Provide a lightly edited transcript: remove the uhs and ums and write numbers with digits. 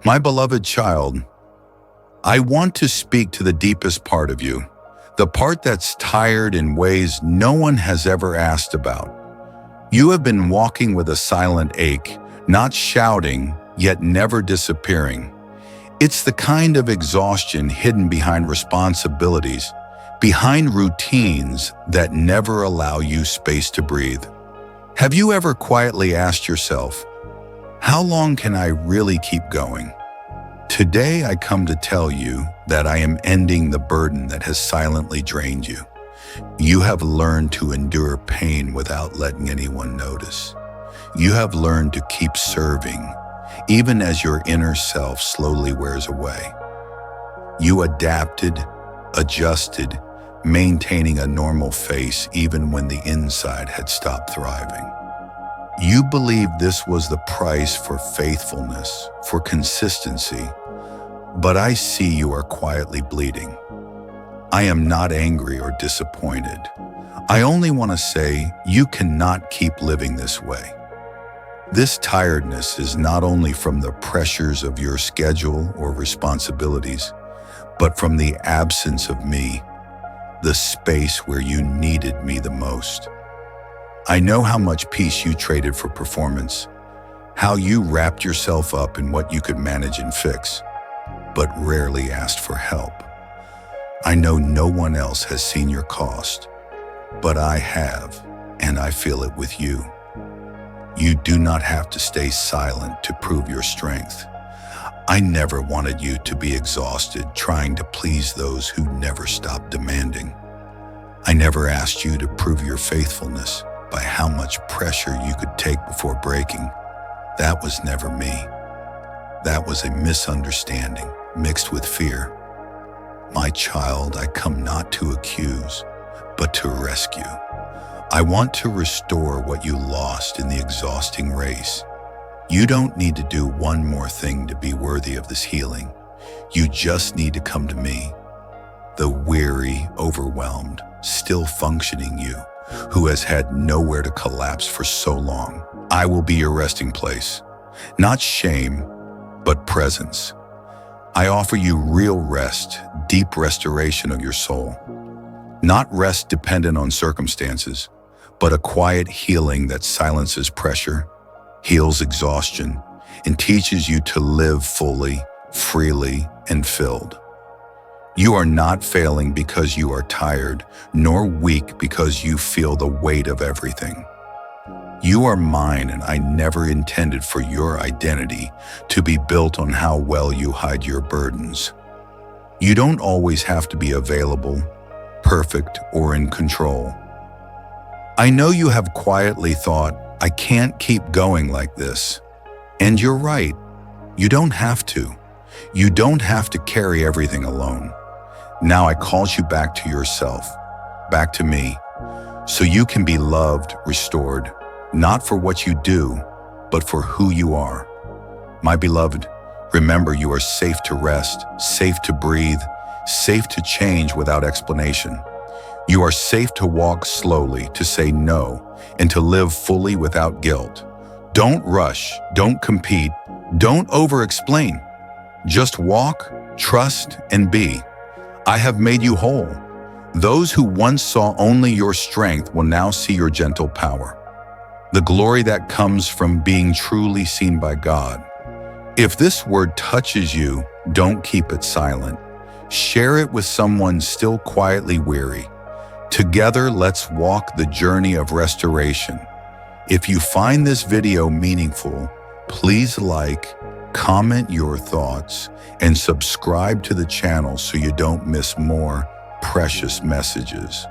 My beloved child, I want to speak to the deepest part of you, the part that's tired in ways no one has ever asked about. You have been walking with a silent ache, not shouting, yet never disappearing. It's the kind of exhaustion hidden behind responsibilities, behind routines that never allow you space to breathe. Have you ever quietly asked yourself, how long can I really keep going? Today I come to tell you that I am ending the burden that has silently drained you. You have learned to endure pain without letting anyone notice. You have learned to keep serving, even as your inner self slowly wears away. You adapted, adjusted, maintaining a normal face even when the inside had stopped thriving. You believed this was the price for faithfulness, for consistency, but I see you are quietly bleeding. I am not angry or disappointed. I only want to say you cannot keep living this way. This tiredness is not only from the pressures of your schedule or responsibilities, but from the absence of me, the space where you needed me the most. I know how much peace you traded for performance, how you wrapped yourself up in what you could manage and fix, but rarely asked for help. I know no one else has seen your cost, but I have, and I feel it with you. You do not have to stay silent to prove your strength. I never wanted you to be exhausted trying to please those who never stopped demanding. I never asked you to prove your faithfulness by how much pressure you could take before breaking. That was never me. That was a misunderstanding mixed with fear. My child, I come not to accuse, but to rescue. I want to restore what you lost in the exhausting race. You don't need to do one more thing to be worthy of this healing. You just need to come to me, the weary, overwhelmed, still functioning you, who has had nowhere to collapse for so long. I will be your resting place, not shame, but presence. I offer you real rest, deep restoration of your soul. Not rest dependent on circumstances, but a quiet healing that silences pressure, heals exhaustion, and teaches you to live fully, freely, and filled. You are not failing because you are tired, nor weak because you feel the weight of everything. You are mine, and I never intended for your identity to be built on how well you hide your burdens. You don't always have to be available, perfect, or in control. I know you have quietly thought, I can't keep going like this. And you're right. You don't have to. You don't have to carry everything alone. Now I call you back to yourself, back to me, so you can be loved, restored, not for what you do, but for who you are. My beloved, remember you are safe to rest, safe to breathe, safe to change without explanation. You are safe to walk slowly, to say no, and to live fully without guilt. Don't rush, don't compete, don't over-explain. Just walk, trust, and be. I have made you whole. Those who once saw only your strength will now see your gentle power. The glory that comes from being truly seen by God. If this word touches you, don't keep it silent. Share it with someone still quietly weary. Together, let's walk the journey of restoration. If you find this video meaningful, please like, comment your thoughts, and subscribe to the channel so you don't miss more precious messages.